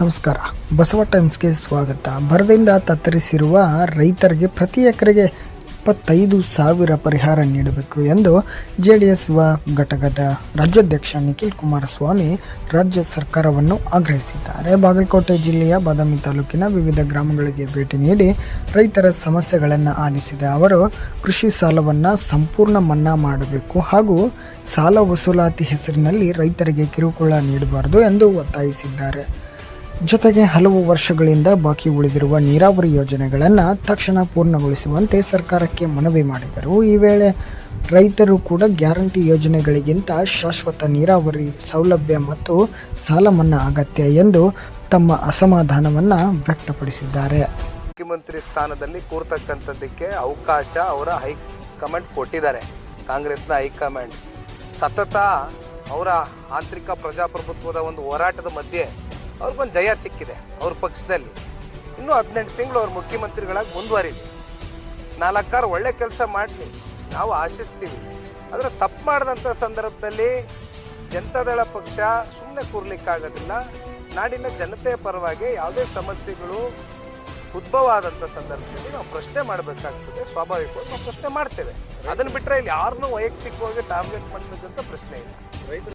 ನಮಸ್ಕಾರ. ಬಸವ ಟೈಮ್ಸ್ಗೆ ಸ್ವಾಗತ. ಬರದಿಂದ ತತ್ತರಿಸಿರುವ ರೈತರಿಗೆ ಪ್ರತಿ ಎಕರೆಗೆ 25,000 ಪರಿಹಾರ ನೀಡಬೇಕು ಎಂದು JDS ಘಟಕದ ರಾಜ್ಯಾಧ್ಯಕ್ಷ ನಿಖಿಲ್ ಕುಮಾರಸ್ವಾಮಿ ರಾಜ್ಯ ಸರ್ಕಾರವನ್ನು ಆಗ್ರಹಿಸಿದ್ದಾರೆ. ಬಾಗಲಕೋಟೆ ಜಿಲ್ಲೆಯ ಬಾದಾಮಿ ತಾಲೂಕಿನ ವಿವಿಧ ಗ್ರಾಮಗಳಿಗೆ ಭೇಟಿ ನೀಡಿ ರೈತರ ಸಮಸ್ಯೆಗಳನ್ನು ಆಲಿಸಿದ ಅವರು ಕೃಷಿ ಸಾಲವನ್ನು ಸಂಪೂರ್ಣ ಮನ್ನಾ ಮಾಡಬೇಕು ಹಾಗೂ ಸಾಲ ವಸೂಲಾತಿ ಹೆಸರಿನಲ್ಲಿ ರೈತರಿಗೆ ಕಿರುಕುಳ ನೀಡಬಾರದು ಎಂದು ಒತ್ತಾಯಿಸಿದ್ದಾರೆ. ಜೊತೆಗೆ ಹಲವು ವರ್ಷಗಳಿಂದ ಬಾಕಿ ಉಳಿದಿರುವ ನೀರಾವರಿ ಯೋಜನೆಗಳನ್ನು ತಕ್ಷಣ ಪೂರ್ಣಗೊಳಿಸುವಂತೆ ಸರ್ಕಾರಕ್ಕೆ ಮನವಿ ಮಾಡಿದರು. ಈ ವೇಳೆ ರೈತರು ಕೂಡ ಗ್ಯಾರಂಟಿ ಯೋಜನೆಗಳಿಗಿಂತ ಶಾಶ್ವತ ನೀರಾವರಿ ಸೌಲಭ್ಯ ಮತ್ತು ಸಾಲ ಮನ್ನಾ ಅಗತ್ಯ ಎಂದು ತಮ್ಮ ಅಸಮಾಧಾನವನ್ನು ವ್ಯಕ್ತಪಡಿಸಿದ್ದಾರೆ. ಮುಖ್ಯಮಂತ್ರಿ ಸ್ಥಾನದಲ್ಲಿ ಕೂರ್ತಕ್ಕಂಥದ್ದಕ್ಕೆ ಅವಕಾಶ ಅವರ ಹೈಕಮಾಂಡ್ ಕೊಟ್ಟಿದ್ದಾರೆ. ಕಾಂಗ್ರೆಸ್ನ ಹೈಕಮಾಂಡ್ ಸತತ ಅವರ ಆಂತರಿಕ ಪ್ರಜಾಪ್ರಭುತ್ವದ ಒಂದು ಹೋರಾಟದ ಮಧ್ಯೆ ಅವ್ರಿಗೊಂದು ಜಯ ಸಿಕ್ಕಿದೆ. ಅವ್ರ ಪಕ್ಷದಲ್ಲಿ ಇನ್ನೂ 18 ತಿಂಗಳು ಅವ್ರ ಮುಖ್ಯಮಂತ್ರಿಗಳಾಗಿ ಮುಂದುವರಿಲಿ, 4 ಒಳ್ಳೆ ಕೆಲಸ ಮಾಡಲಿ, ನಾವು ಆಶಿಸ್ತೀವಿ. ಆದರೆ ತಪ್ಪು ಮಾಡಿದಂಥ ಸಂದರ್ಭದಲ್ಲಿ ಜನತಾದಳ ಪಕ್ಷ ಸುಮ್ಮನೆ ಕೂರ್ಲಿಕ್ಕಾಗೋದಿಲ್ಲ. ನಾಡಿನ ಜನತೆಯ ಪರವಾಗಿ ಯಾವುದೇ ಸಮಸ್ಯೆಗಳು ಉದ್ಭವ ಆದಂಥ ಸಂದರ್ಭದಲ್ಲಿ ನಾವು ಪ್ರಶ್ನೆ ಮಾಡಬೇಕಾಗ್ತದೆ. ಸ್ವಾಭಾವಿಕವಾಗಿ ನಾವು ಪ್ರಶ್ನೆ ಮಾಡ್ತೇವೆ. ಅದನ್ನು ಬಿಟ್ಟರೆ ಇಲ್ಲಿ ಯಾರನ್ನೂ ವೈಯಕ್ತಿಕವಾಗಿ ಟಾರ್ಗೆಟ್ ಮಾಡ್ತಕ್ಕಂಥ ಪ್ರಶ್ನೆ ಇಲ್ಲ.